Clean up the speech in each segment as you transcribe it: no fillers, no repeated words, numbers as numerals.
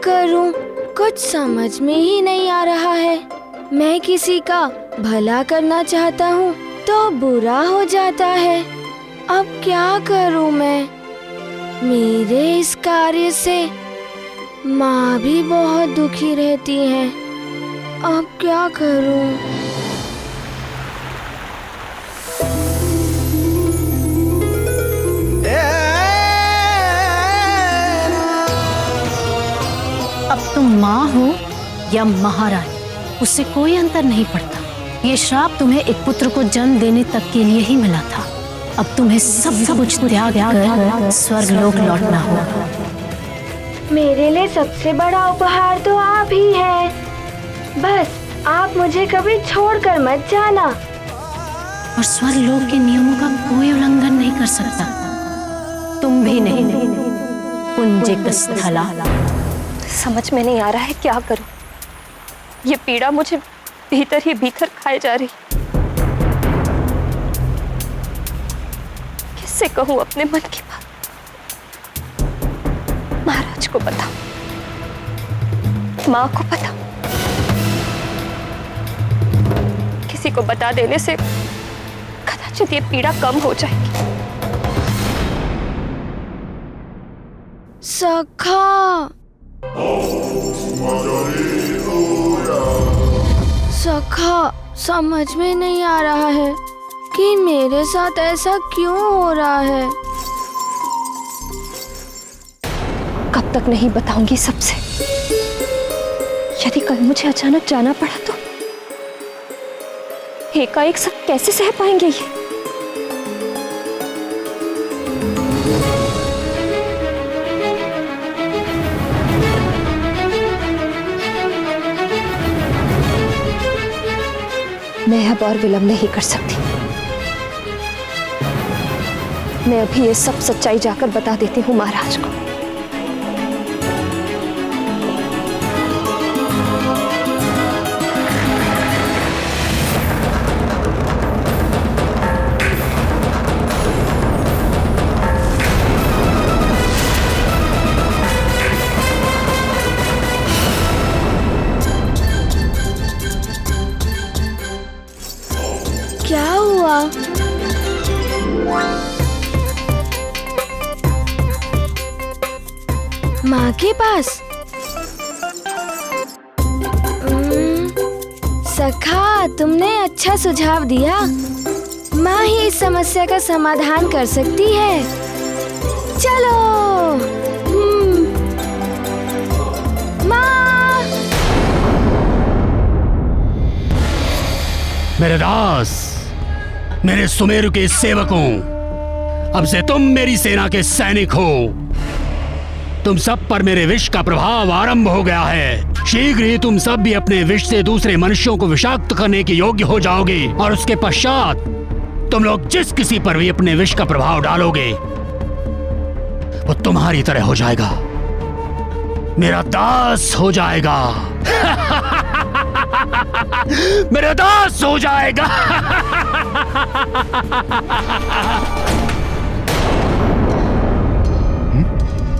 करूं? कुछ समझ में ही नहीं आ रहा है। मैं किसी का भला करना चाहता हूँ तो बुरा हो जाता है। अब क्या करूं मैं? मेरे इस कार्य से माँ भी बहुत दुखी रहती है। अब क्या करूं? अब तुम माँ हो या महारानी, उससे कोई अंतर नहीं पड़ता। ये श्राप तुम्हें एक पुत्र को जन्म देने तक के लिए ही मिला था। अब तुम्हें सब कुछ त्याग कर स्वर्ग लोक लौटना होगा। मेरे लिए सबसे बड़ा उपहार तो आप ही है। बस आप मुझे कभी छोड़कर मत जाना। और स्वर्ग लोक के नियमों का कोई उल्लंघन नहीं कर सकता, तुम भी नहीं। पुंजिक स्थला। समझ में नहीं आ रहा है क्या करूं। ये पीड़ा मुझे भीतर ही भीतर खाए जा रही। किससे कहूं अपने मन की बात? महाराज को पता, माँ को पता। किसी को बता देने से कदाचित ये पीड़ा कम हो जाएगी। सखा, सखा, समझ में नहीं आ रहा है कि मेरे साथ ऐसा क्यों हो रहा है। कब तक नहीं बताऊंगी सबसे। यदि कल मुझे अचानक जाना पड़ा तो एकाएक सब कैसे सह पाएंगे ये? मैं अब और विलंब नहीं कर सकती। मैं अभी ये सब सच्चाई जाकर बता देती हूँ महाराज को। क्या हुआ? माँ के पास? सखा, तुमने अच्छा सुझाव दिया। माँ ही इस समस्या का समाधान कर सकती है। चलो। माँ! मेरे दास, मेरे सुमेरु के सेवकों, अब से तुम मेरी सेना के सैनिक हो। तुम सब पर मेरे विष का प्रभाव आरंभ हो गया है। शीघ्र ही तुम सब भी अपने विष से दूसरे मनुष्यों को विषाक्त करने के योग्य हो जाओगे, और उसके पश्चात तुम लोग जिस किसी पर भी अपने विष का प्रभाव डालोगे वो तुम्हारी तरह हो जाएगा, मेरा दास हो जाएगा। मेरा दास हो जाएगा।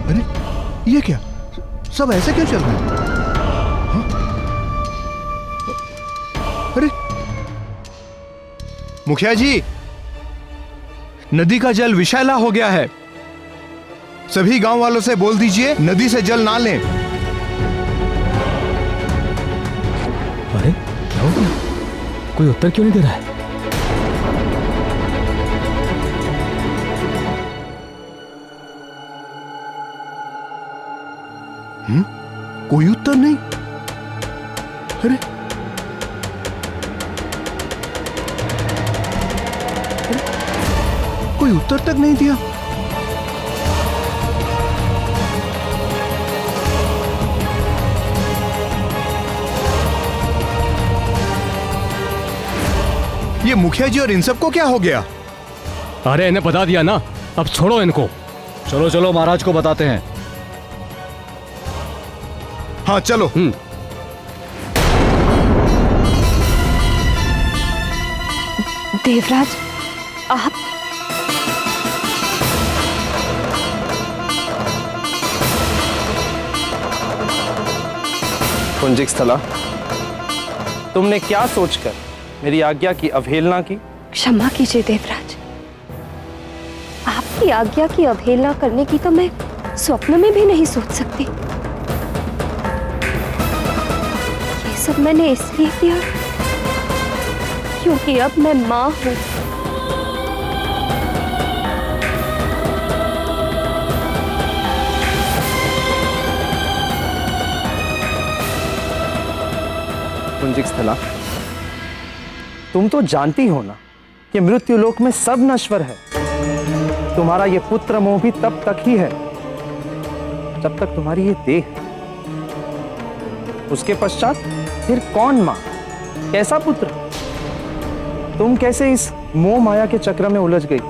अरे ये क्या? सब ऐसे क्यों चल रहा है? हाँ? अरे मुखिया जी, नदी का जल विषैला हो गया है। सभी गांव वालों से बोल दीजिए नदी से जल ना लें। अरे क्या हो गया? कोई उत्तर क्यों नहीं दे रहा है? कोई उत्तर नहीं। अरे कोई उत्तर तक नहीं दिया। ये मुखिया जी और इन सबको क्या हो गया? अरे इन्हें बता दिया ना, अब छोड़ो इनको। चलो चलो महाराज को बताते हैं। हाँ चलो। देवराज, आप पुंजिक स्थला, तुमने क्या सोचकर मेरी आज्ञा की अवहेलना की? क्षमा कीजिए देवराज, आपकी आज्ञा की अवहेलना करने की तो मैं स्वप्न में भी नहीं सोच सकती। ये सब मैंने इसलिए किया क्योंकि अब मैं मां हूं। पुंजिक स्थला, तुम तो जानती हो ना कि मृत्युलोक में सब नश्वर है। तुम्हारा ये पुत्र मोह भी तब तक ही है जब तक तुम्हारी ये देह है। उसके पश्चात फिर कौन मां, कैसा पुत्र? तुम कैसे इस मोह माया के चक्र में उलझ गई?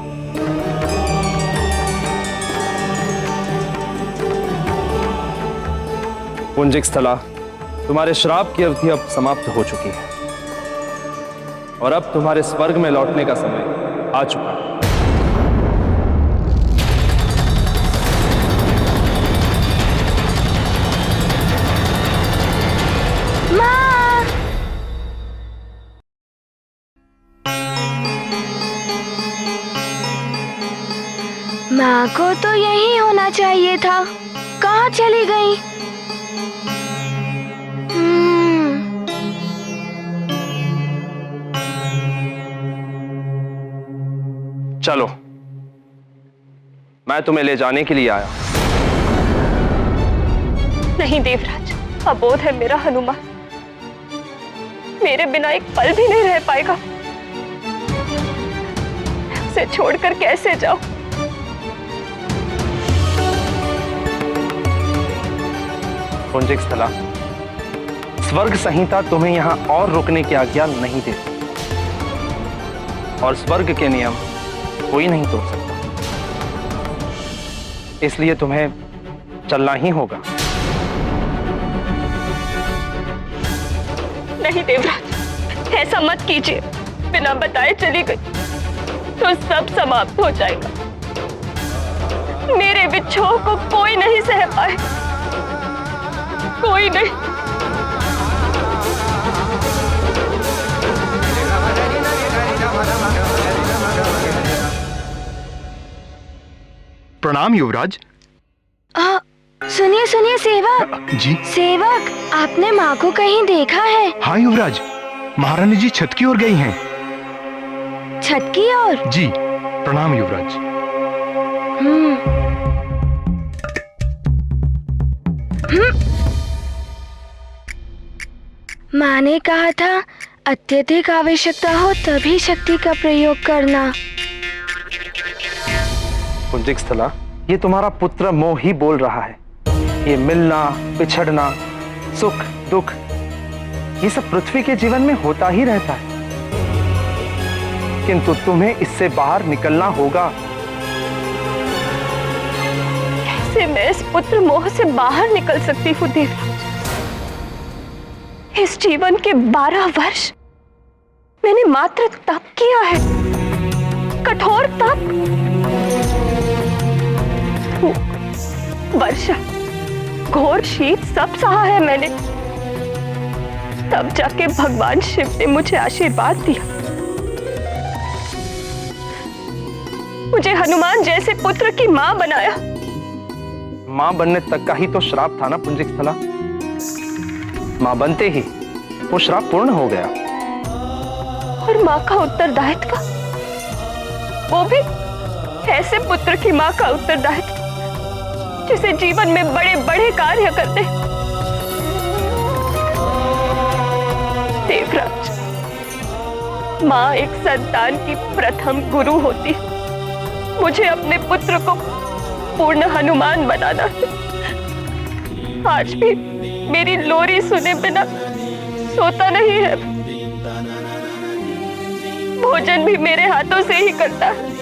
पुंजिक स्थला, तुम्हारे श्राप की अवधि अब समाप्त हो चुकी है और अब तुम्हारे स्वर्ग में लौटने का समय आ चुका है। माँ को तो यही होना चाहिए था, कहाँ चली गई? चलो, मैं तुम्हें ले जाने के लिए आया। नहीं देवराज, अबोध है मेरा हनुमान, मेरे बिना एक पल भी नहीं रह पाएगा। उसे छोड़कर कैसे जाऊं? पुंजिक स्थला, स्वर्ग संहिता तुम्हें यहां और रुकने की आज्ञा नहीं देती और स्वर्ग के नियम कोई नहीं तोड़ सकता, इसलिए तुम्हें चलना ही होगा। नहीं देवराज, ऐसा मत कीजिए। बिना बताए चली गई तो सब समाप्त हो जाएगा। मेरे विच्छोह को कोई नहीं सह पाए, कोई नहीं। प्रणाम युवराज। सुनिए सुनिए सेवक। जी सेवक, आपने माँ को कहीं देखा है? हाँ युवराज, महारानी जी छत की ओर गई हैं। छत की ओर? जी, प्रणाम युवराज। माँ ने कहा था अत्यधिक आवश्यकता हो तभी शक्ति का प्रयोग करना। पुंजिक स्थला, ये तुम्हारा पुत्र मोह ही बोल रहा है। ये मिलना, पिछड़ना, सुख दुख, ये सब पृथ्वी के जीवन में होता ही रहता है, किंतु तुम्हें इससे बाहर निकलना होगा। कैसे मैं इस पुत्र मोह से बाहर निकल सकती हूँ देवराज? इस जीवन के 12 वर्ष मैंने मात्र तप किया है, कठोर तप। वर्षा, घोर शीत सब सहा है मैंने, तब जाके भगवान शिव ने मुझे आशीर्वाद दिया। मुझे हनुमान जैसे पुत्र की मां बनाया। मां बनने तक का ही तो श्राप था ना पुंजिक स्थला। मां बनते ही वो श्राप पूर्ण हो गया। और मां का उत्तरदायित्व, वो भी ऐसे पुत्र की मां का उत्तरदायित्व जिसे जीवन में बड़े बड़े कार्य करते। देवराज, मां एक संतान की प्रथम गुरु होती है। मुझे अपने पुत्र को पूर्ण हनुमान बनाना है। आज भी मेरी लोरी सुने बिना सोता नहीं है, भोजन भी मेरे हाथों से ही करता है।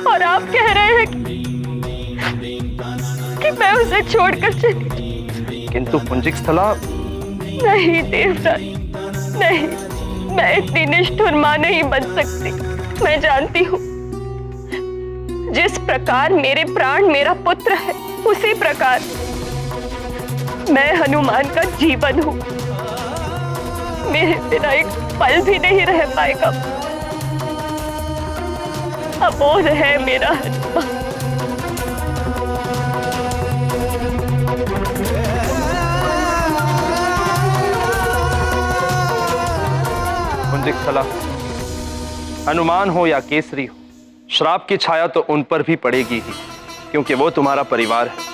और आप कह रहे हैं कि मैं उसे छोड़कर चली। किंतु पुंजिक स्थला, नहीं देवराज, नहीं, मैं इतनी निष्ठुर मां नहीं बन सकती। मैं जानती हूँ जिस प्रकार मेरे प्राण मेरा पुत्र है, उसी प्रकार मैं हनुमान का जीवन हूँ, मेरे बिना एक पल भी नहीं रह पाएगा। अबोध है मेरा हनुमान। पुंजिक स्थला, हनुमान हो या केसरी हो, श्राप की छाया तो उन पर भी पड़ेगी ही, क्योंकि वो तुम्हारा परिवार है।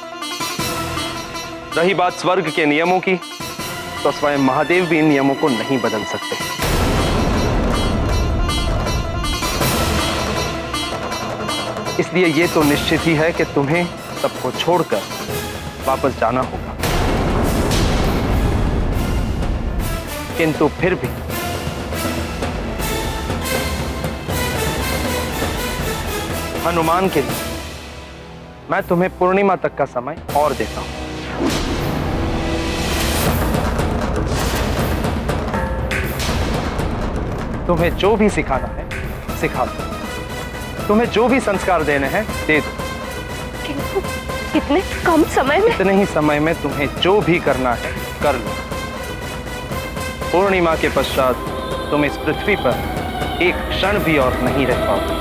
रही बात स्वर्ग के नियमों की, तो स्वयं महादेव भी इन नियमों को नहीं बदल सकते। इसलिए ये तो निश्चित ही है कि तुम्हें सबको छोड़कर वापस जाना होगा। किंतु फिर भी हनुमान के लिए मैं तुम्हें पूर्णिमा तक का समय और देता हूं। तुम्हें जो भी सिखाना है सिखा दो, तुम्हें जो भी संस्कार देने हैं दे दो। किंतु इतने कम समय में? इतने ही समय में तुम्हें जो भी करना है कर लो। पूर्णिमा के पश्चात तुम इस पृथ्वी पर एक क्षण भी और नहीं रह पाओगे।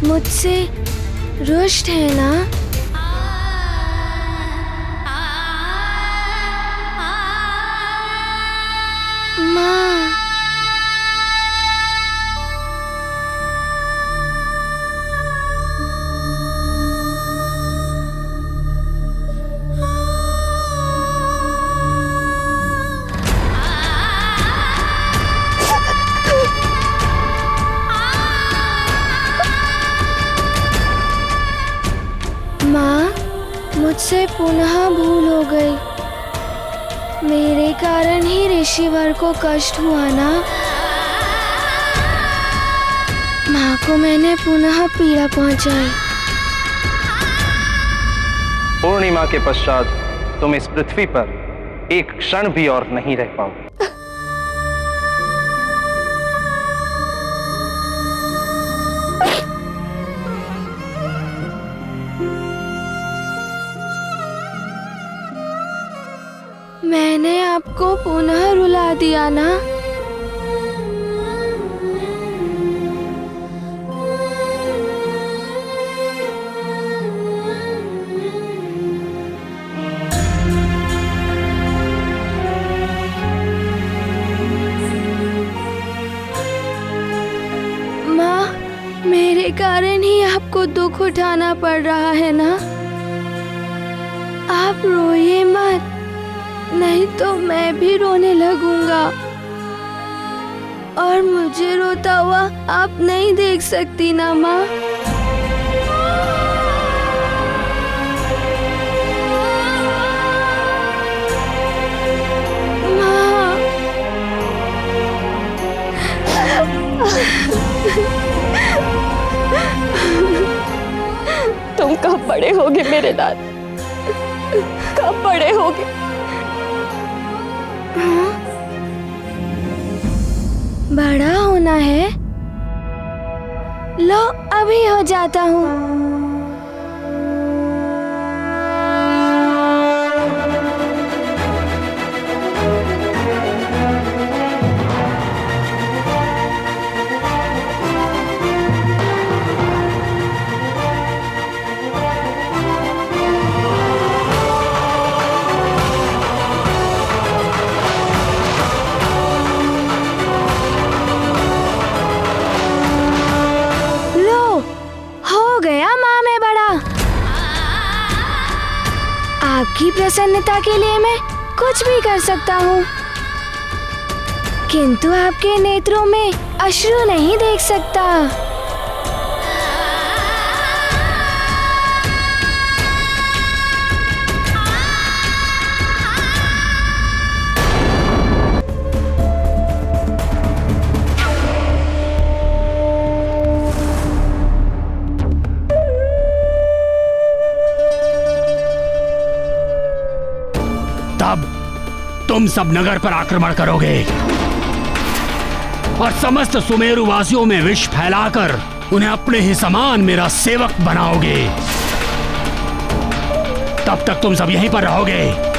मुझसे रुष्ट है ना? माँ, मुझसे पुनः भूल हो गई। मेरे कारण ही ऋषिवर को कष्ट हुआ ना? माँ को मैंने पुनः पीड़ा पहुंचाई। पूर्णिमा के पश्चात तुम इस पृथ्वी पर एक क्षण भी और नहीं रह पाओगे। मैंने आपको पुनः रुला दिया ना? माँ, मेरे कारण ही आपको दुख उठाना पड़ रहा है ना? आप रोइए मत, नहीं तो मैं भी रोने लगूंगा और मुझे रोता हुआ आप नहीं देख सकती ना माँ? माँ, तुम कब बड़े होगे मेरे लाल? कब बड़े होगे? बड़ा होना है? लो अभी हो जाता हूँ। आपकी प्रसन्नता के लिए मैं कुछ भी कर सकता हूँ, किंतु आपके नेत्रों में अश्रु नहीं देख सकता। तब तुम सब नगर पर आक्रमण करोगे और समस्त सुमेरु वासियों में विष फैलाकर उन्हें अपने ही समान मेरा सेवक बनाओगे। तब तक तुम सब यहीं पर रहोगे।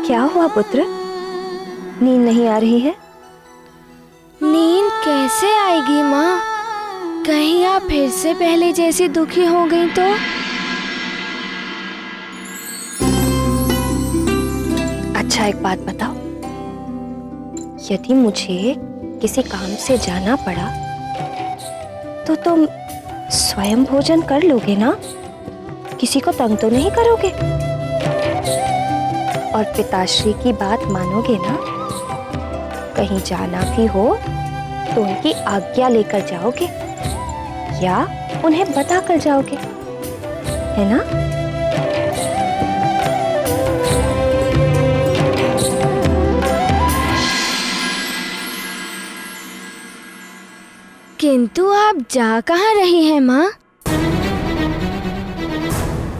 क्या हुआ पुत्र? नींद नहीं आ रही है? नींद कैसे आएगी माँ? कहीं आप फिर से पहले जैसी दुखी हो गई तो? अच्छा एक बात बताओ, यदि मुझे किसी काम से जाना पड़ा तो तुम स्वयं भोजन कर लोगे ना? किसी को तंग तो नहीं करोगे? और पिताश्री की बात मानोगे ना? कहीं जाना भी हो तो उनकी आज्ञा लेकर जाओगे या उन्हें बता कर जाओगे, है ना? किंतु आप जा कहाँ रही हैं माँ?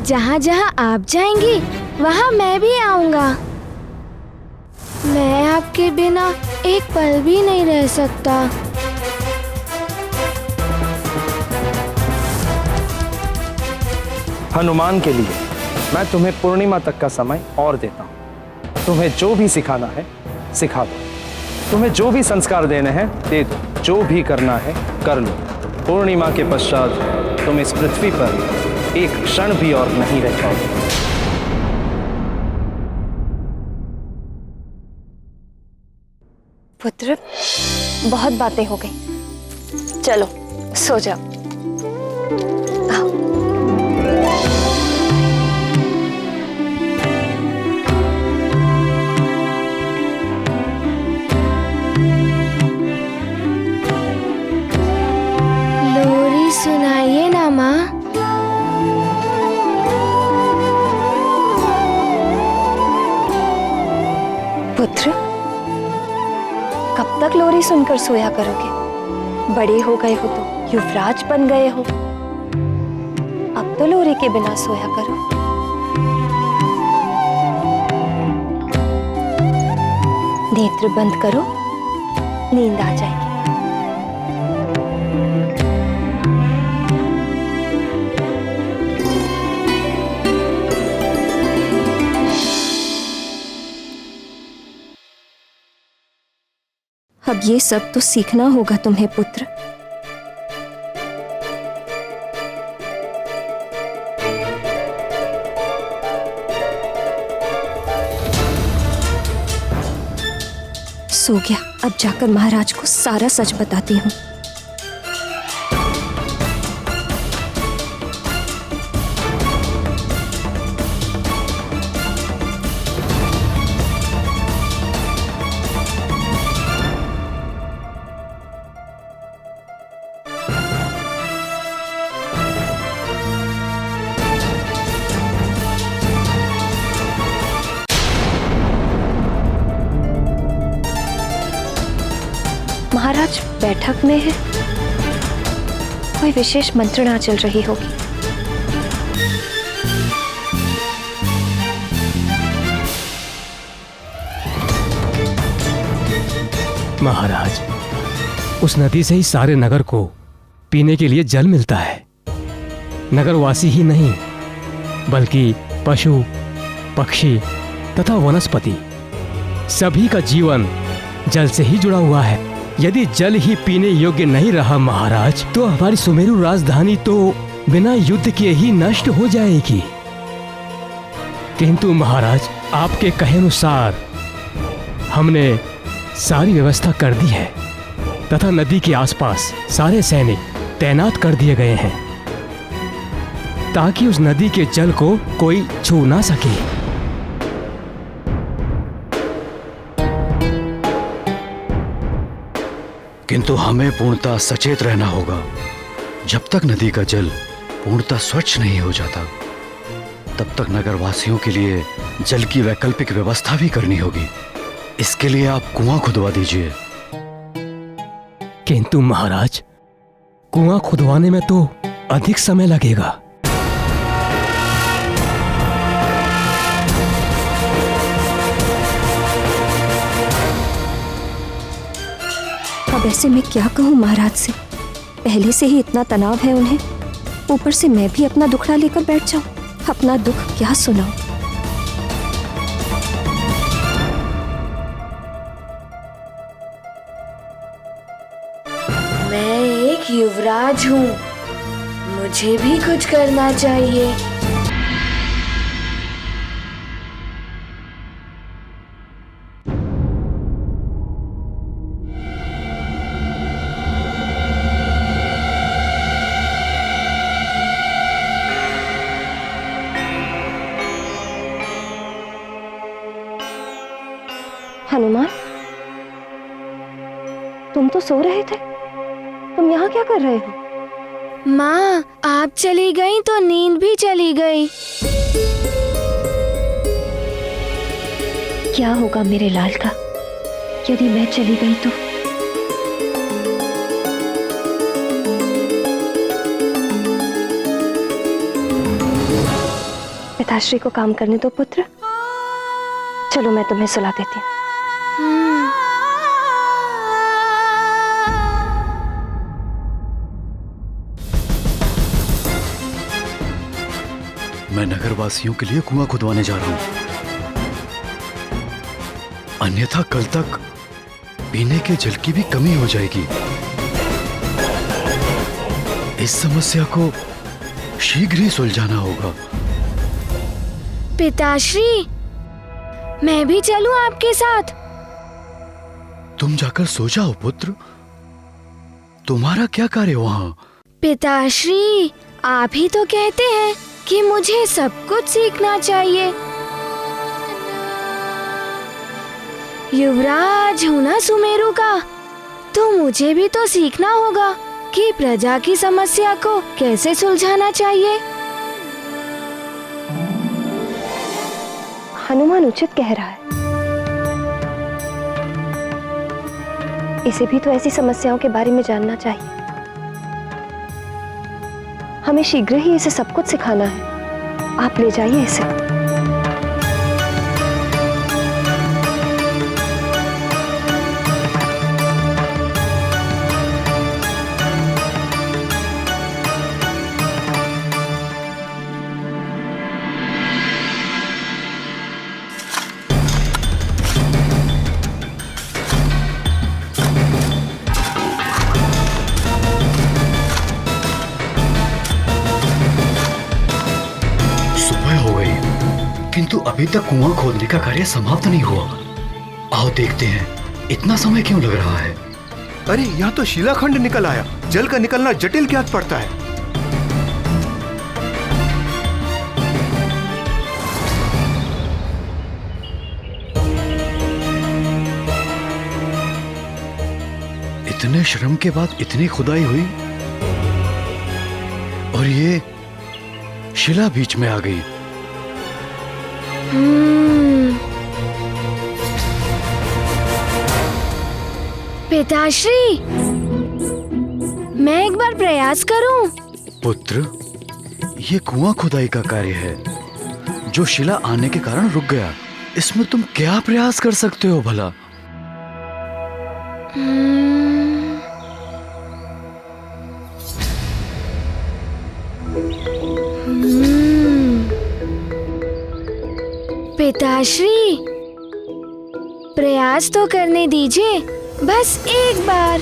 जहाँ जहाँ आप जाएंगी वहाँ मैं भी आऊंगा। मैं आपके बिना एक पल भी नहीं रह सकता। हनुमान के लिए मैं तुम्हें पूर्णिमा तक का समय और देता हूँ। तुम्हें जो भी सिखाना है सिखा दो, तुम्हें जो भी संस्कार देने हैं दे दो, जो भी करना है कर लो। पूर्णिमा के पश्चात तुम इस पृथ्वी पर एक क्षण भी और नहीं रह पाओगे। पुत्र, बहुत बातें हो गई, चलो सो जाओ। आओ। लोरी सुनाइए ना माँ। पुत्र, कब तक लोरी सुनकर सोया करोगे? बड़े हो गए हो तो युवराज बन गए हो, अब तो लोरी के बिना सोया करो। नेत्र बंद करो, नींद आ जाएगी। अब ये सब तो सीखना होगा तुम्हें पुत्र। सो गया, अब जाकर महाराज को सारा सच बताती हूँ। महाराज बैठक में है। कोई विशेष मंत्रणा चल रही होगी। महाराज, उस नदी से ही सारे नगर को पीने के लिए जल मिलता है। नगरवासी ही नहीं बल्कि पशु, पक्षी तथा वनस्पति सभी का जीवन जल से ही जुड़ा हुआ है। यदि जल ही पीने योग्य नहीं रहा महाराज, तो हमारी सुमेरु राजधानी तो बिना युद्ध के ही नष्ट हो जाएगी। किंतु महाराज, आपके कहे अनुसार हमने सारी व्यवस्था कर दी है तथा नदी के आसपास सारे सैनिक तैनात कर दिए गए हैं ताकि उस नदी के जल को कोई छू ना सके। किंतु हमें पूर्णतः सचेत रहना होगा। जब तक नदी का जल पूर्णतः स्वच्छ नहीं हो जाता, तब तक नगरवासियों के लिए जल की वैकल्पिक व्यवस्था भी करनी होगी। इसके लिए आप कुआं खुदवा दीजिए। किंतु महाराज, कुआं खुदवाने में तो अधिक समय लगेगा। अब ऐसे मैं क्या कहूँ महाराज से? पहले से ही इतना तनाव है उन्हें, ऊपर से मैं भी अपना दुखड़ा लेकर बैठ जाऊं। अपना दुख क्या सुनाऊं? मैं एक युवराज हूँ, मुझे भी कुछ करना चाहिए। हनुमान, तुम तो सो रहे थे, तुम यहाँ क्या कर रहे हो? माँ, आप चली गई तो नींद भी चली गई। क्या होगा मेरे लाल का यदि मैं चली गई तो? पिताश्री को काम करने दो पुत्र। चलो मैं तुम्हें सुला देती हूँ। मैं नगरवासियों के लिए कुआं खुदवाने जा रहा हूं, अन्यथा कल तक पीने के जल की भी कमी हो जाएगी। इस समस्या को शीघ्र ही सुलझाना होगा। पिताश्री, मैं भी चलूं आपके साथ? तुम जाकर सो जाओ पुत्र, तुम्हारा क्या कार्य वहां? पिताश्री, आप ही तो कहते हैं कि मुझे सब कुछ सीखना चाहिए। युवराज हूं ना सुमेरु का, तो मुझे भी तो सीखना होगा कि प्रजा की समस्या को कैसे सुलझाना चाहिए। हनुमान उचित कह रहा है। इसे भी तो ऐसी समस्याओं के बारे में जानना चाहिए। हमें शीघ्र ही इसे सब कुछ सिखाना है। आप ले जाइए इसे। किंतु अभी तक कुआं खोदने का कार्य समाप्त नहीं हुआ। आओ देखते हैं, इतना समय क्यों लग रहा है? अरे यहाँ तो शिलाखंड निकल आया। जल का निकलना जटिल क्या पड़ता है? इतने श्रम के बाद इतनी खुदाई हुई और ये शिला बीच में आ गई। पिताश्री, मैं एक बार प्रयास करूं? पुत्र, ये कुआं खुदाई का कार्य है जो शिला आने के कारण रुक गया। इसमें तुम क्या प्रयास कर सकते हो भला? पिताश्री, प्रयास तो करने दीजिए, बस एक बार।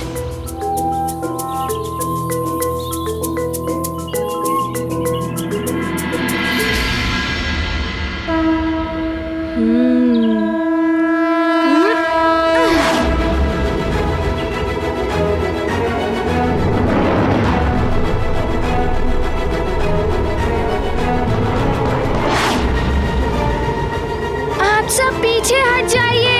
आप सब पीछे हट जाइए।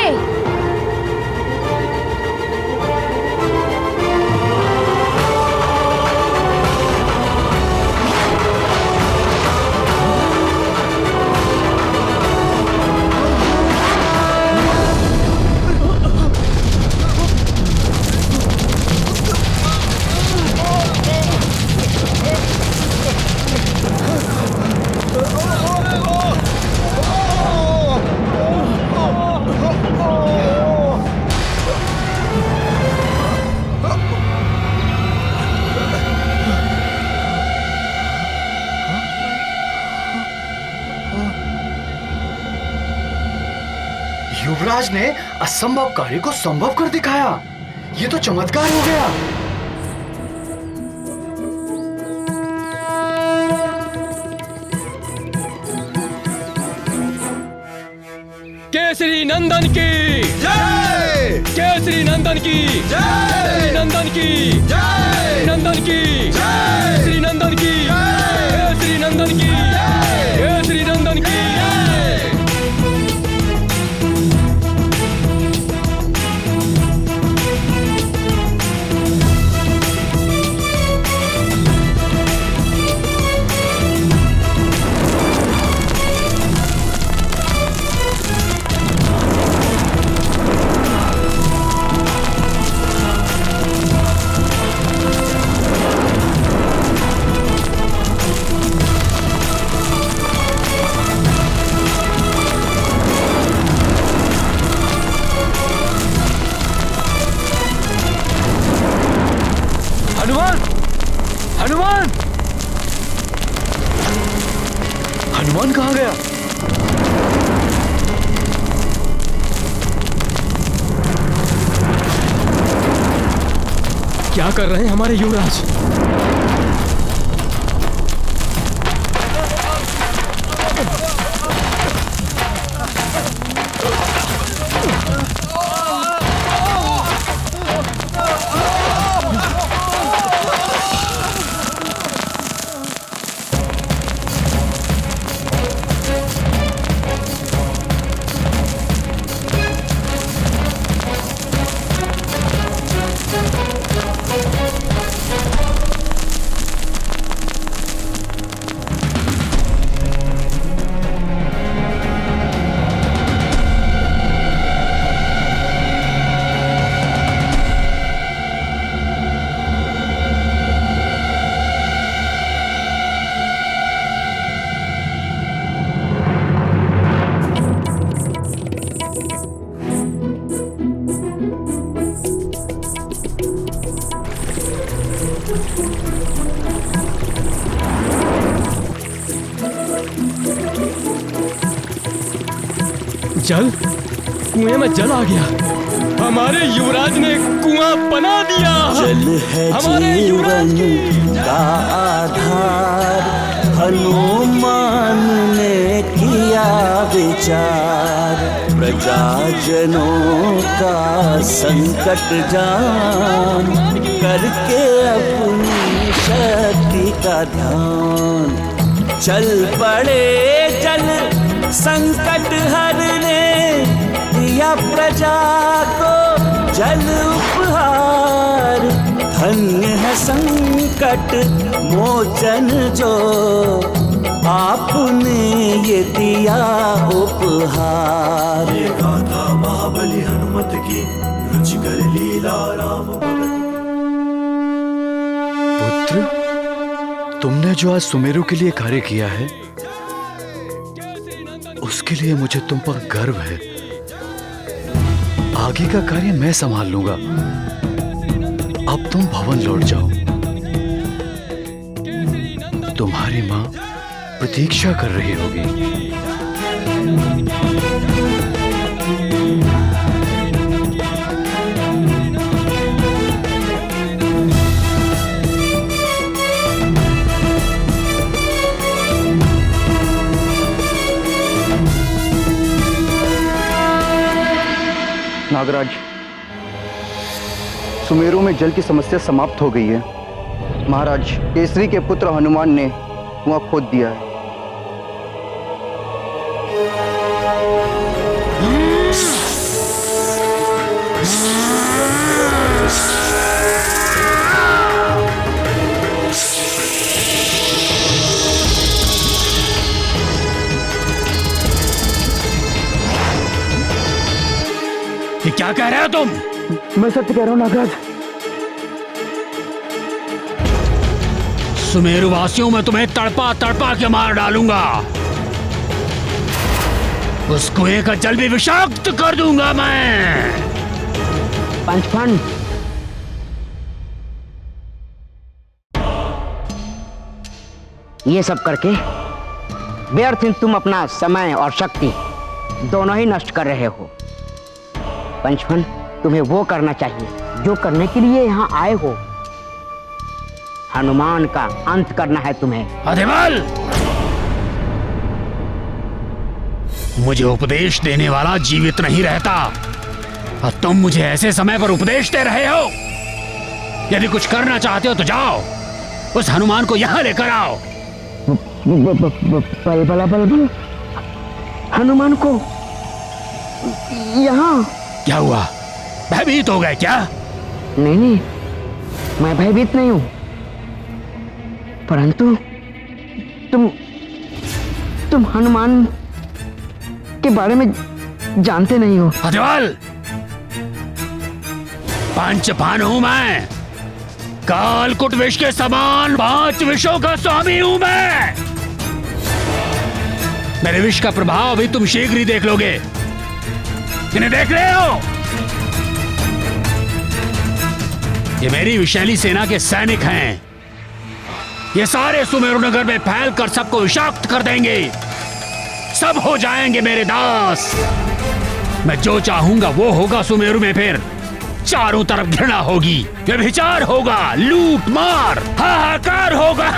युवराज ने असंभव कार्य को संभव कर दिखाया। ये तो चमत्कार हो गया। केसरी नंदन की जय! केसरी नंदन की जय! नंदन की जय! नंदन की जय! केसरी नंदन की केसरी नंदन की केसरी नंदन की। हनुमान! हनुमान! हनुमान कहाँ गया? क्या कर रहे हैं हमारे युवराज? जल, कुएं में जल आ गया। हमारे युवराज ने कुआं बना दिया। जल है हमारे युवराज जीवन का आधार, हनुमान ने किया विचार, प्रजाजनों का संकट जान, करके अपनी शक्ति का ध्यान, चल पड़े जल संकट हरने, दिया प्रजा को जल उपहार, धन्य है संकट मोचन जो, आपने ये दिया उपहार। गाथा महाबली हनुमत की, रुचिकर लीला तुमने जो आज सुमेरु के लिए कार्य किया है, उसके लिए मुझे तुम पर गर्व है। आगे का कार्य मैं संभाल लूंगा। अब तुम भवन लौट जाओ। तुम्हारी मां प्रतीक्षा कर रही होगी। नागराज, सुमेरु में जल की समस्या समाप्त हो गई है। महाराज, केसरी के पुत्र हनुमान ने कुआं खोद दिया है। ये क्या कह रहे हो तुम? मैं सत्य कह रहा हूं नागराज। सुमेरु वासियों में तुम्हें तड़पा तड़पा के मार डालूंगा। उस कुएं का जल भी विषाक्त कर दूंगा मैं। पंचफन, ये सब करके व्यर्थ तुम अपना समय और शक्ति दोनों ही नष्ट कर रहे हो। पंचफन, तुम्हें वो करना चाहिए जो करने के लिए यहाँ आए हो। हनुमान का अंत करना है तुम्हें। अधिबल, मुझे उपदेश देने वाला जीवित नहीं रहता और तुम मुझे ऐसे समय पर उपदेश दे रहे हो। यदि कुछ करना चाहते हो तो जाओ, उस हनुमान को यहाँ लेकर आओ। बल हनुमान को यहाँ? क्या हुआ, भयभीत हो गए क्या? नहीं, मैं भयभीत नहीं हूं, परंतु तुम हनुमान के बारे में जानते नहीं हो। अधिबल, पंचफन हूं मैं। कालकुट विष के समान 5 विषों का स्वामी हूं मैं। मेरे विष का प्रभाव भी तुम शीघ्र ही देख लोगे। इन्हें देख रहे हो? ये मेरी विषैली सेना के सैनिक हैं। ये सारे सुमेरु नगर में फैलकर सबको विषाक्त कर देंगे। सब हो जाएंगे मेरे दास। मैं जो चाहूंगा वो होगा सुमेरु में। फिर चारों तरफ घृणा होगी, व्यभिचार होगा, लूट मार, हाहाकार होगा।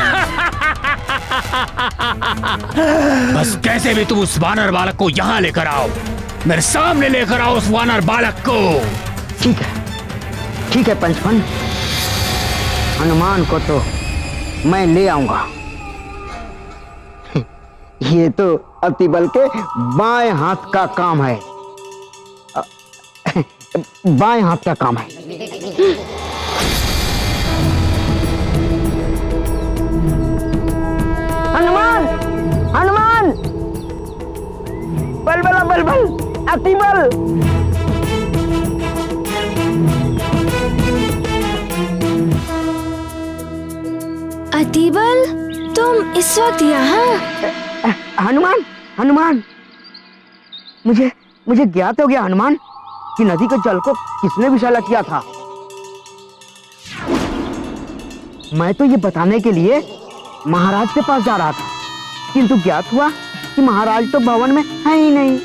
बस कैसे भी तुम उस वानर बालक को यहाँ लेकर आओ। मेरे सामने लेकर आओ उस वानर बालक को। ठीक है पंचफन, हनुमान को तो मैं ले आऊंगा। ये तो अतिबल के बाएं हाथ का काम है। बाएं हाथ का काम है। हनुमान, हनुमान, बल बल बल बल, अतिबल। अतिबल, तुम इस वक्त यहाँ? हनुमान, हनुमान, मुझे ज्ञात हो गया हनुमान कि नदी के जल को किसने विषैला किया था। मैं तो ये बताने के लिए महाराज के पास जा रहा था, किंतु ज्ञात हुआ कि महाराज तो भवन में है ही नहीं।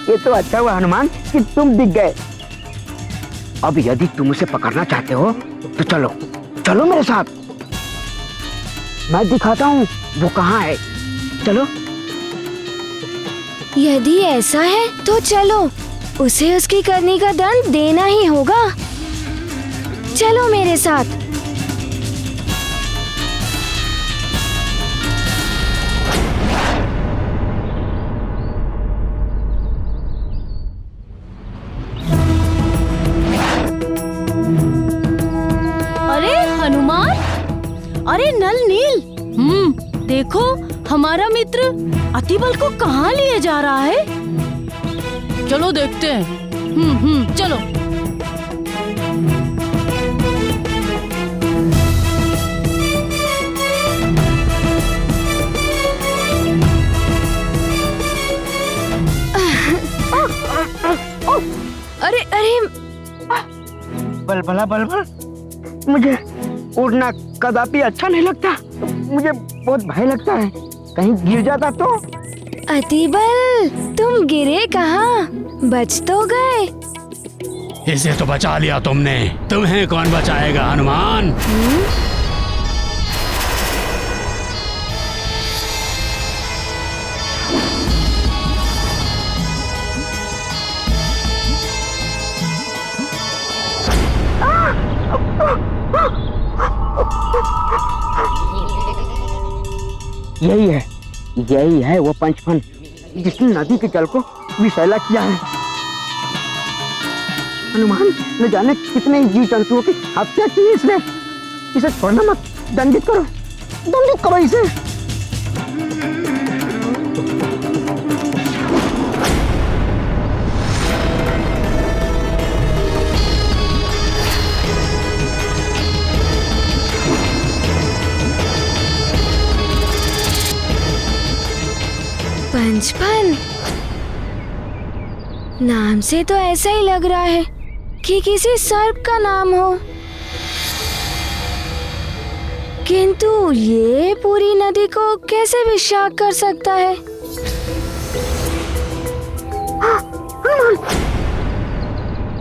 ये तो अच्छा हुआ हनुमान कि तुम दिख गए। अब यदि तुम उसे पकड़ना चाहते हो तो चलो चलो मेरे साथ, मैं दिखाता हूँ वो कहाँ है। चलो। यदि ऐसा है तो चलो, उसे उसकी करनी का दंड देना ही होगा। चलो मेरे साथ। अरे हनुमान, अरे नल नील, देखो हमारा मित्र अतिबल को कहाँ लिए जा रहा है। चलो देखते हैं। चलो। अरे बलबला बलबल, मुझे उड़ना कदापि अच्छा नहीं लगता। मुझे बहुत भय लगता है, कहीं गिर जाता तो। अतिबल, तुम गिरे कहाँ? बच तो गए। इसे तो बचा लिया तुमने, तुम्हें कौन बचाएगा हनुमान? यही है वो पंचफन जिसने नदी के जल को विषैला किया है। हनुमान, न जाने कितने जीव जंतुओं की हत्या की इसने। इसे छोड़ना मत, दंडित करो इसे। पंचफन, नाम से तो ऐसा ही लग रहा है कि किसी सर्प का नाम हो, किंतु ये पूरी नदी को कैसे विषाक्त कर सकता है?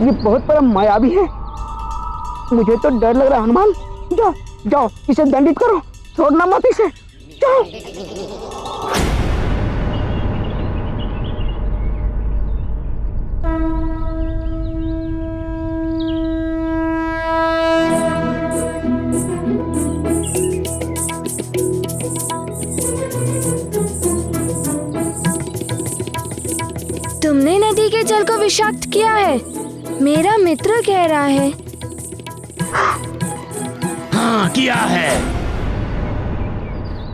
ये बहुत बड़ा मायावी है। मुझे तो डर लग रहा है हनुमान। जाओ इसे दंडित करो, छोड़ना मत इसे। जाओ। तुमने नदी के जल को विषाक्त किया है, मेरा मित्र कह रहा है। हाँ, किया है,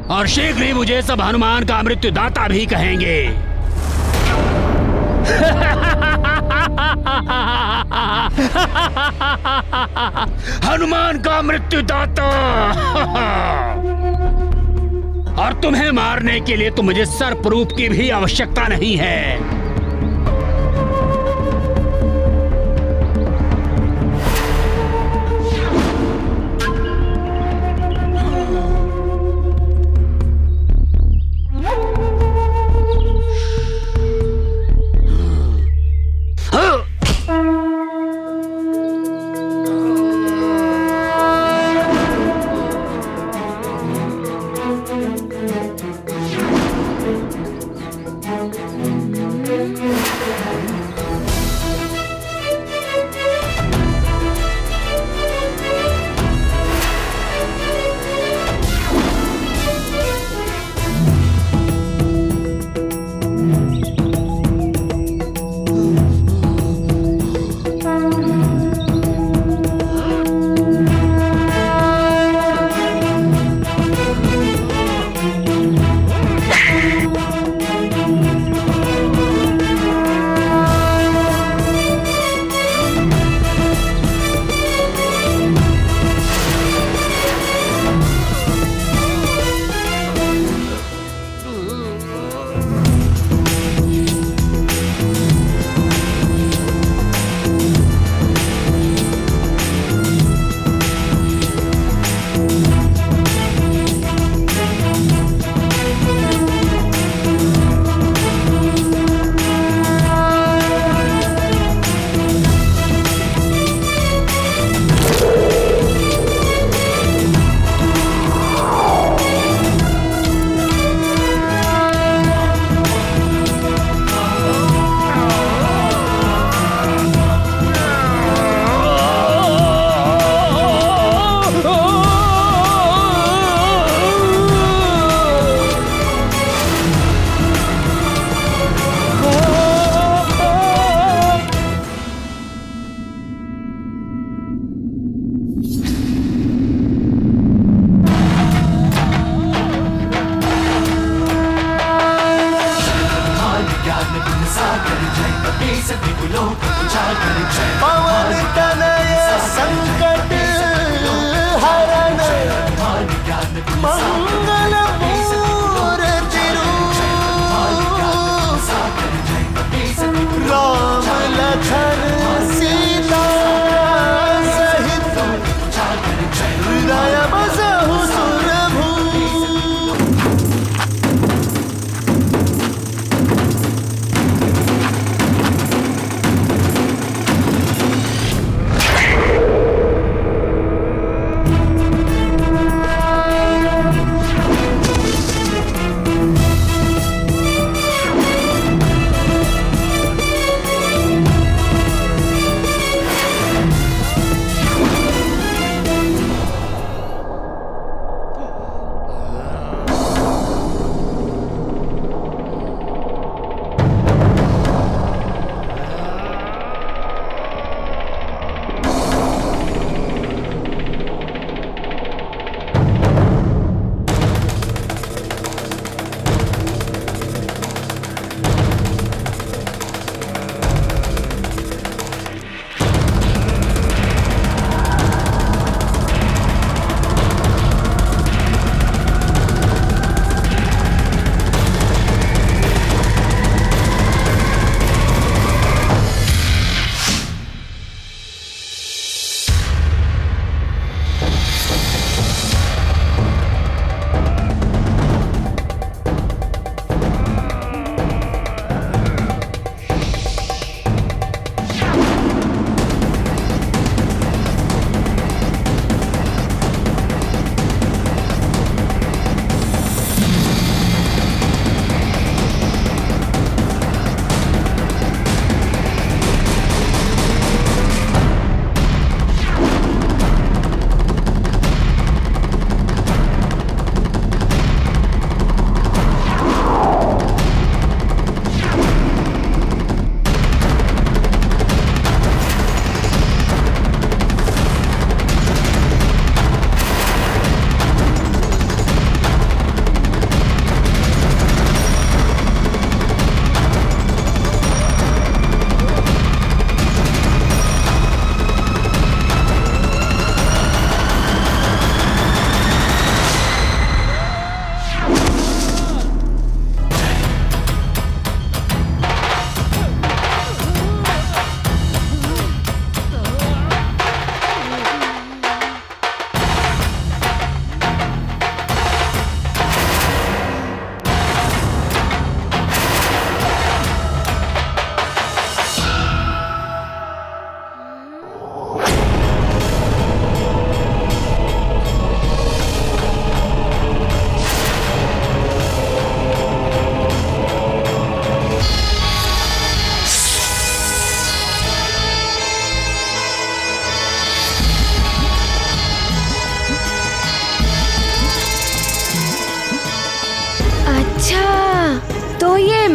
और शीघ्र ही मुझे सब हनुमान का मृत्युदाता भी कहेंगे। हनुमान का मृत्युदाता। और तुम्हें मारने के लिए तो मुझे सर्प रूप की भी आवश्यकता नहीं है। पवन तनय संकट हरण मंगल मूर्ति रूप राम लखन सी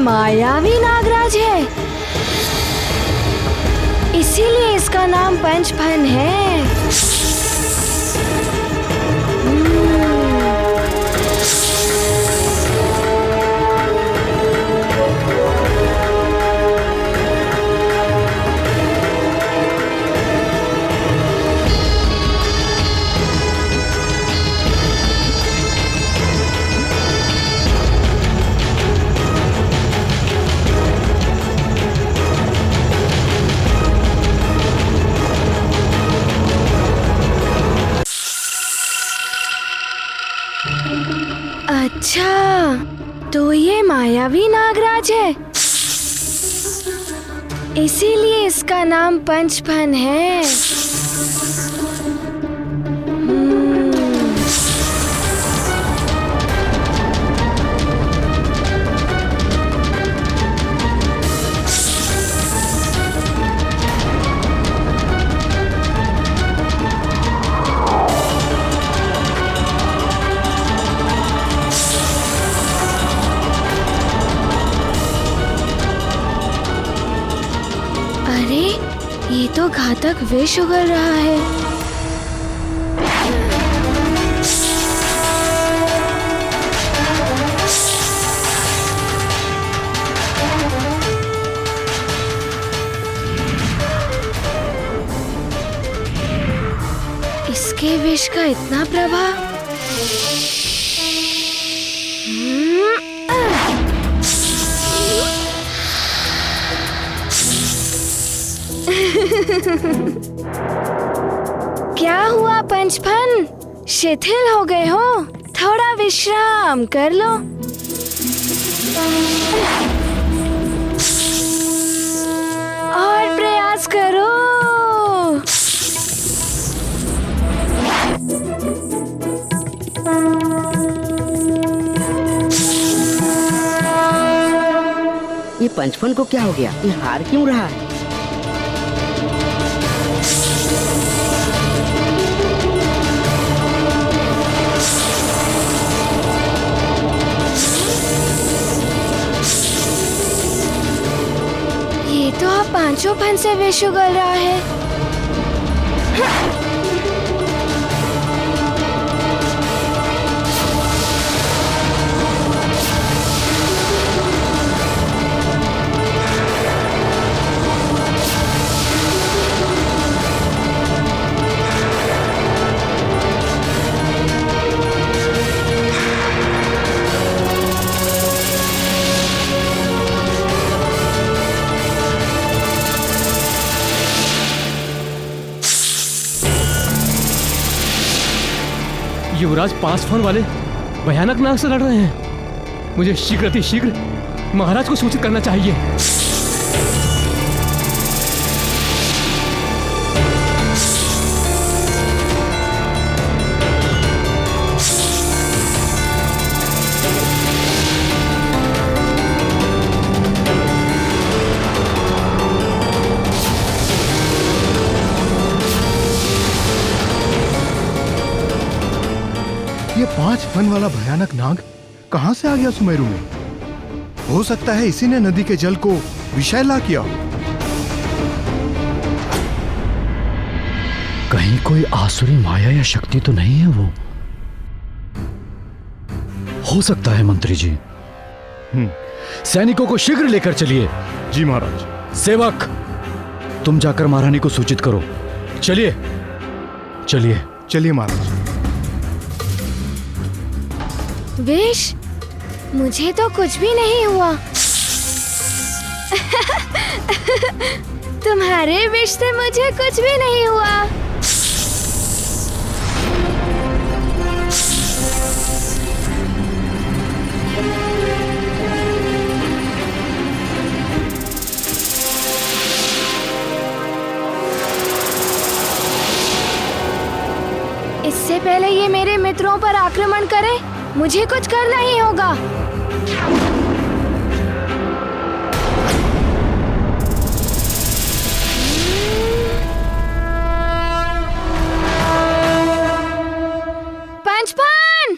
मायावी नागराज है, इसीलिए इसका नाम पंचफन है। अच्छा, तो ये मायावी नागराज है, इसीलिए इसका नाम पंचफन है। अरे, ये तो घातक विष उगल रहा है। इसके विष का इतना प्रभाव। क्या हुआ पंचफन? शिथिल हो गए हो? थोड़ा विश्राम कर लो। और प्रयास करो। ये पंचफन को क्या हो गया? ये हार क्यों रहा है? ये तो अब पांचों फन से विष उगल रहा है। युवराज पांचफन वाले भयानक नाग से लड़ रहे हैं। मुझे शीघ्र महाराज को सूचित करना चाहिए। ये 5 फन वाला भयानक नाग कहां से आ गया सुमेरु में? हो सकता है इसी ने नदी के जल को विषैला किया। कहीं कोई आसुरी माया या शक्ति तो नहीं है वो? हो सकता है मंत्री जी। सैनिकों को शीघ्र लेकर चलिए। जी महाराज। सेवक, तुम जाकर महारानी को सूचित करो। चलिए चलिए चलिए महाराज। विष? मुझे तो कुछ भी नहीं हुआ। तुम्हारे विष से मुझे कुछ भी नहीं हुआ। इससे पहले ये मेरे मित्रों पर आक्रमण करे, मुझे कुछ करना ही होगा। पंचफन!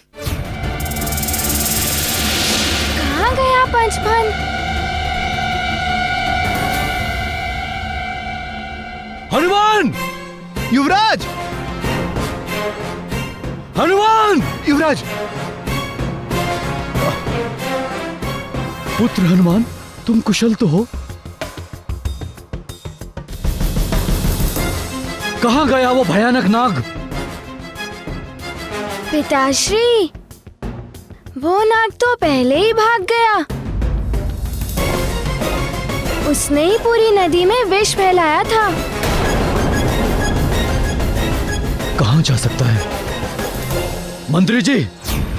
कहाँ गया पंचफन? हनुमान! युवराज! हनुमान! युवराज! पुत्र हनुमान, तुम कुशल तो हो? कहां गया वो भयानक नाग? पिताश्री, वो नाग तो पहले ही भाग गया। उसने ही पूरी नदी में विष फैलाया था। कहां जा सकता है? मंत्री जी,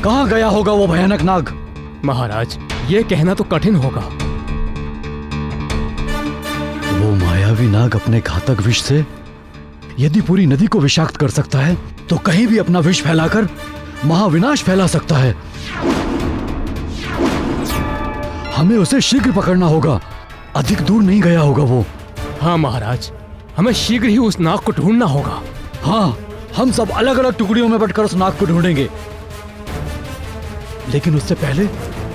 कहां गया होगा वो भयानक नाग? महाराज, ये कहना तो कठिन होगा। वो मायावी नाग अपने घातक विष से यदि पूरी नदी को विषाक्त कर सकता है, तो कहीं भी अपना विष फैलाकर महाविनाश फैला सकता है। हमें उसे शीघ्र पकड़ना होगा। अधिक दूर नहीं गया होगा वो। हाँ महाराज, हमें शीघ्र ही उस नाग को ढूंढना होगा। हाँ, हम सब अलग अलग टुकड़ियों में बंटकर उस नाग को ढूंढेंगे। लेकिन उससे पहले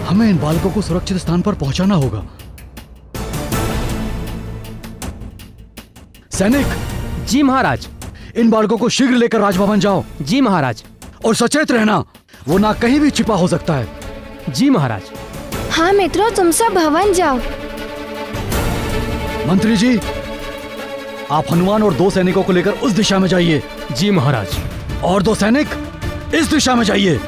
हमें इन बालकों को सुरक्षित स्थान पर पहुंचाना होगा। सैनिक! जी महाराज। इन बालकों को शीघ्र लेकर राजभवन जाओ। जी महाराज। और सचेत रहना, वो नाग कहीं भी छिपा हो सकता है। जी महाराज। हाँ मित्रों, तुम सब भवन जाओ। मंत्री जी, आप हनुमान और 2 सैनिकों को लेकर उस दिशा में जाइए। जी महाराज। और 2 सैनिक इस दिशा में जाइए।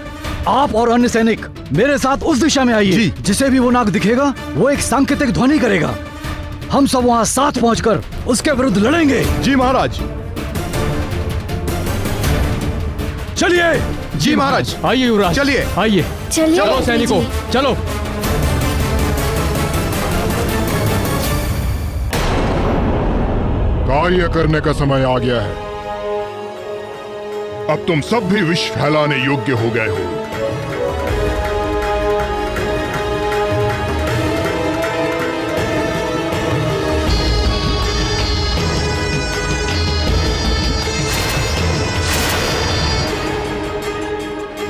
आप और अन्य सैनिक मेरे साथ उस दिशा में आइए। जिसे भी वो नाग दिखेगा, वो एक सांकेतिक ध्वनि करेगा। हम सब वहाँ साथ पहुंचकर उसके विरुद्ध लड़ेंगे। जी महाराज। चलिए। जी महाराज। आइए युवराज, चलिए। आइए। चलिए चलो सैनिकों, चलो। कार्य करने का समय आ गया है। अब तुम सब भी विष फैलाने योग्य हो गए हो।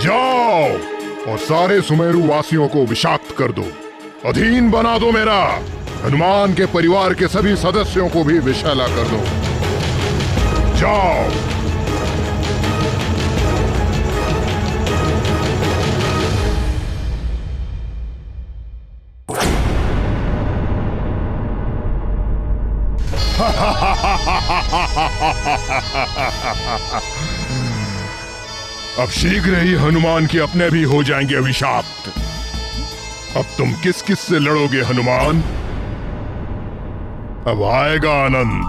जाओ और सारे सुमेरु वासियों को विषाक्त कर दो, अधीन बना दो मेरा। हनुमान के परिवार के सभी सदस्यों को भी विषैला कर दो। जाओ। अब शीघ्र ही हनुमान के अपने भी हो जाएंगे अभिशाप्त। अब तुम किस किस से लड़ोगे हनुमान? अब आएगा आनंद।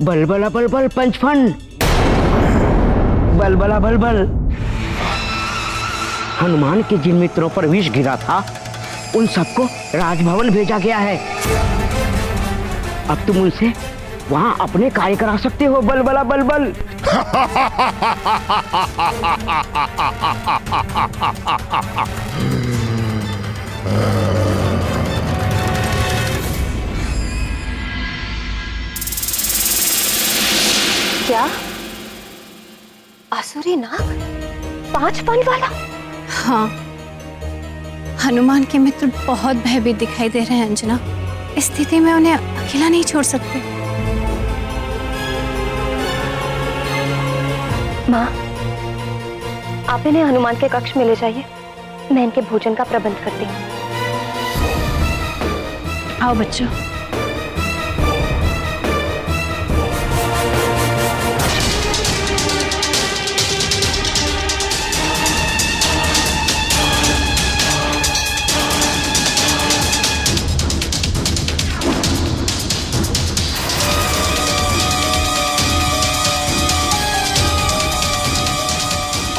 बलबला बलबल पंचफन, बलबला बलबल। हनुमान के जिन मित्रों पर विष गिरा था, उन सबको राजभवन भेजा गया है। अब तुम उनसे वहां अपने कार्य करा सकते हो। बलबला बलबल। क्या? आसुरी नाग? 5 फन वाला? हाँ, हनुमान के मित्र बहुत भयभीत दिखाई दे रहे हैं अंजना। इस स्थिति में उन्हें अकेला नहीं छोड़ सकते। माँ, आप इन्हें हनुमान के कक्ष में ले जाइए। मैं इनके भोजन का प्रबंध करती हूँ। आओ बच्चों।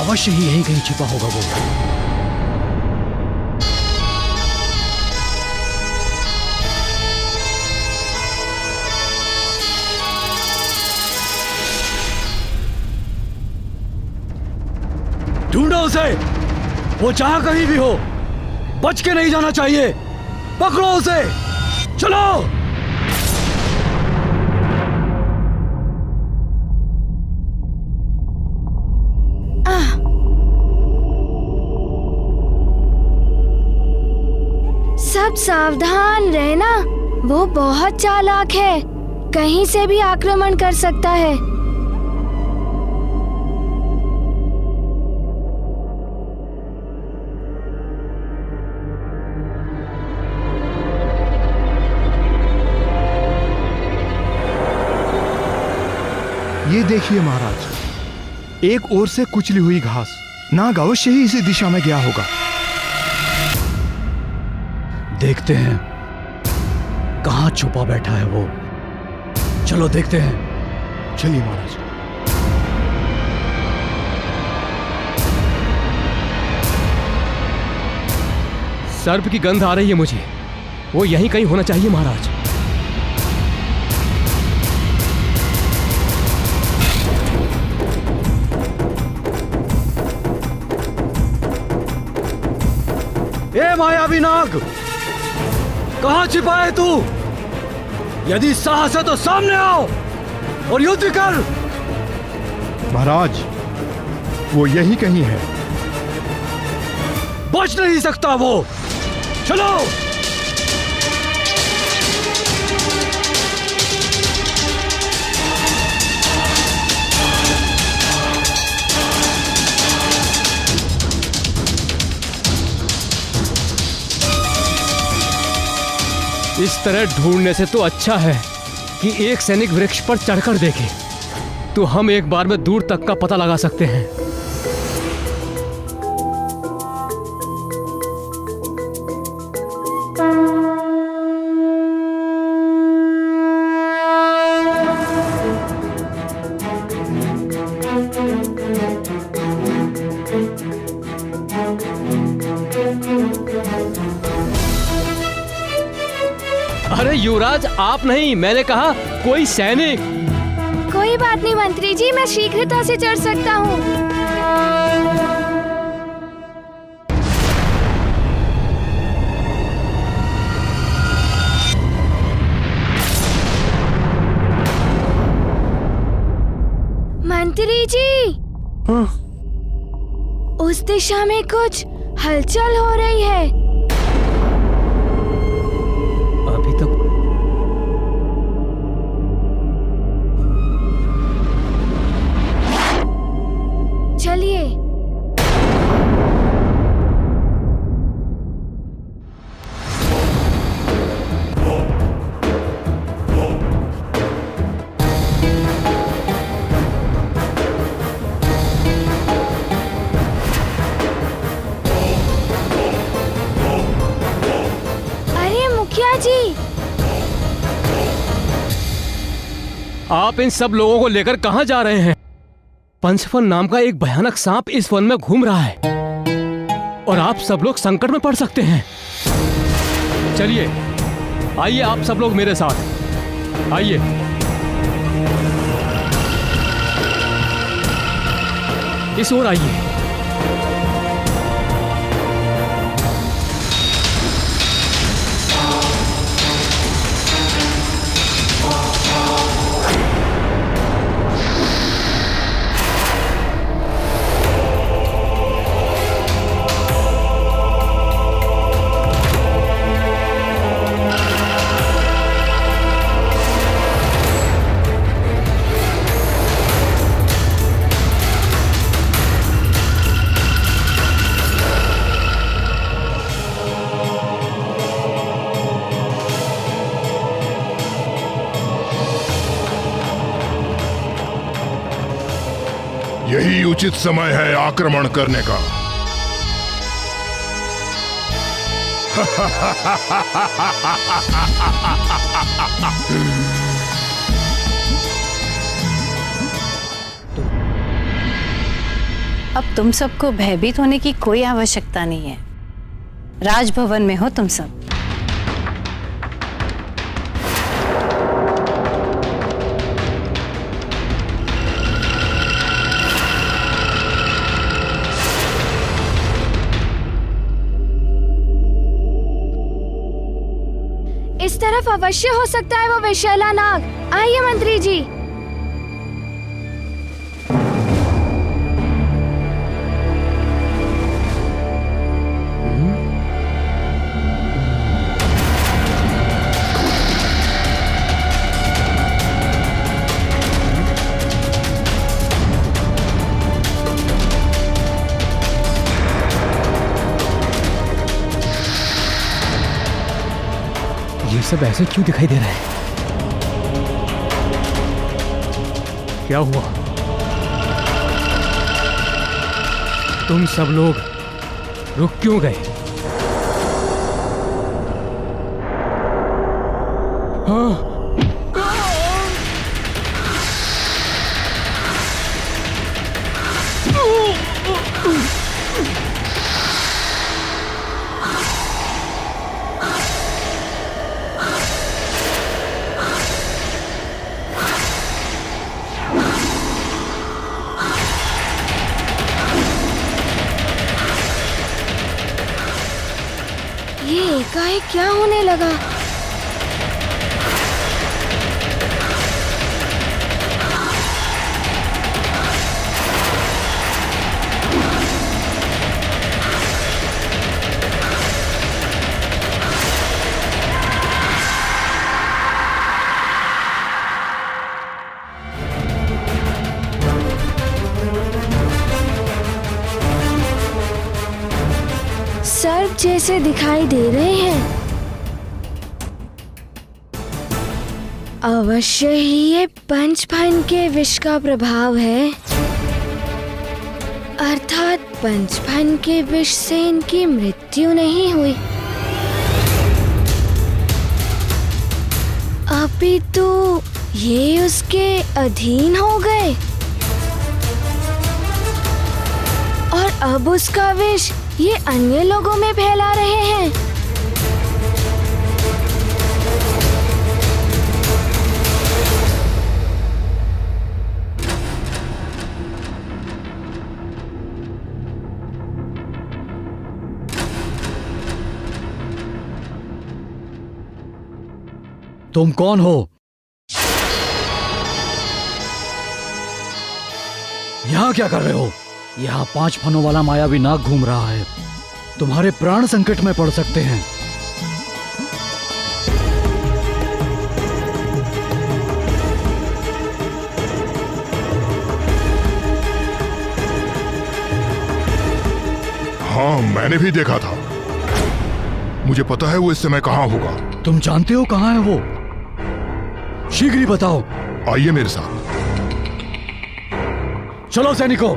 अवश्य ही यहीं कहीं छिपा होगा वो। ढूंढो उसे, वो जहां कहीं भी हो, बच के नहीं जाना चाहिए। पकड़ो उसे, चलो। सब सावधान रहना, वो बहुत चालाक है, कहीं से भी आक्रमण कर सकता है। ये देखिए महाराज, एक ओर से कुचली हुई घास, नाग अवश्य ही इसी दिशा में गया होगा। देखते हैं कहाँ छुपा बैठा है वो। चलो देखते हैं। चलिए महाराज। सर्प की गंध आ रही है मुझे, वो यहीं कहीं होना चाहिए महाराज। ए मायावी नाग, कहां छिपा है तू? यदि साहस है तो सामने आओ और युद्ध कर। महाराज, वो यही कहीं है। बच नहीं सकता वो। चलो। इस तरह ढूंढने से तो अच्छा है कि एक सैनिक वृक्ष पर चढ़कर देखे, तो हम एक बार में दूर तक का पता लगा सकते हैं। अरे युवराज, आप नहीं, मैंने कहा कोई सैनिक। कोई बात नहीं मंत्री जी, मैं शीघ्रता से चढ़ सकता हूँ। मंत्री जी, उस दिशा में कुछ हलचल हो रही है। अभी तक चलिए। अरे मुखिया जी, आप इन सब लोगों को लेकर कहां जा रहे हैं? पंचफन नाम का एक भयानक सांप इस वन में घूम रहा है और आप सब लोग संकट में पड़ सकते हैं। चलिए, आइए आप सब लोग मेरे साथ आइए। इस ओर आइए। यही उचित समय है आक्रमण करने का। अब तुम सबको भयभीत होने की कोई आवश्यकता नहीं है। राजभवन में हो तुम सब। इस तरफ अवश्य हो सकता है वो विशैला नाग। आइए मंत्री जी। ये सब ऐसे क्यों दिखाई दे रहा है? क्या हुआ? तुम सब लोग रुक क्यों गए? हाँ, ये एकाएक क्या होने लगा? सर्प जैसे दिखाई दे रहे हैं। अवश्य ही ये पंचफन के विष का प्रभाव है, अर्थात पंचफन के विष से इनकी मृत्यु नहीं हुई, अपितु ये उसके अधीन हो गए और अब उसका विष ये अन्य लोगों में फैला रहे हैं। तुम कौन हो? यहाँ क्या कर रहे हो? यहाँ 5 फनों वाला मायावी नाग घूम रहा है। तुम्हारे प्राण संकट में पड़ सकते हैं। हाँ, मैंने भी देखा था। मुझे पता है वो इस समय कहाँ होगा। तुम जानते हो कहाँ है वो? शीघ्र ही बताओ। आइए मेरे साथ। चलो सैनिकों।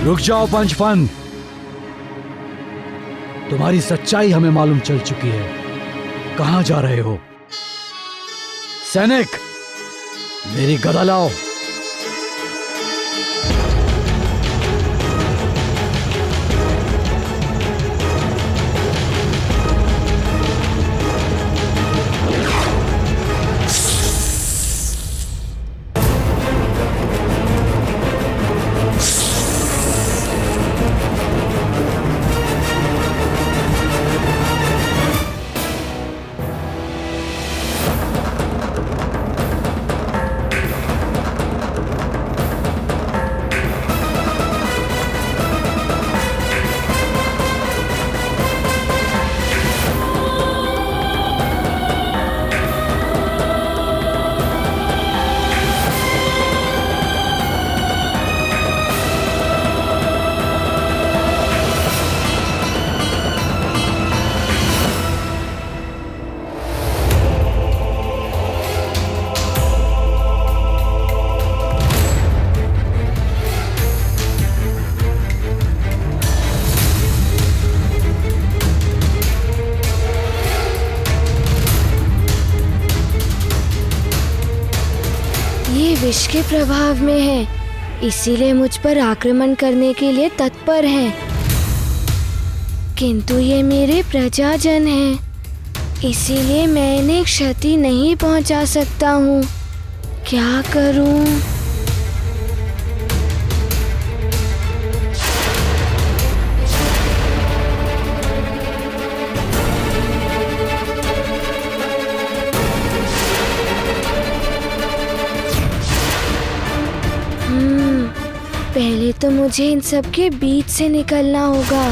रुक जाओ पंचफन, तुम्हारी सच्चाई हमें मालूम चल चुकी है। कहां जा रहे हो? सैनिक, मेरी गदा लाओ। विष के प्रभाव में है, इसीलिए मुझ पर आक्रमण करने के लिए तत्पर हैं। किंतु ये मेरे प्रजाजन हैं, इसीलिए मैं इन्हें क्षति नहीं पहुंचा सकता हूँ। क्या करूँ? पहले तो मुझे इन सब के बीच से निकलना होगा।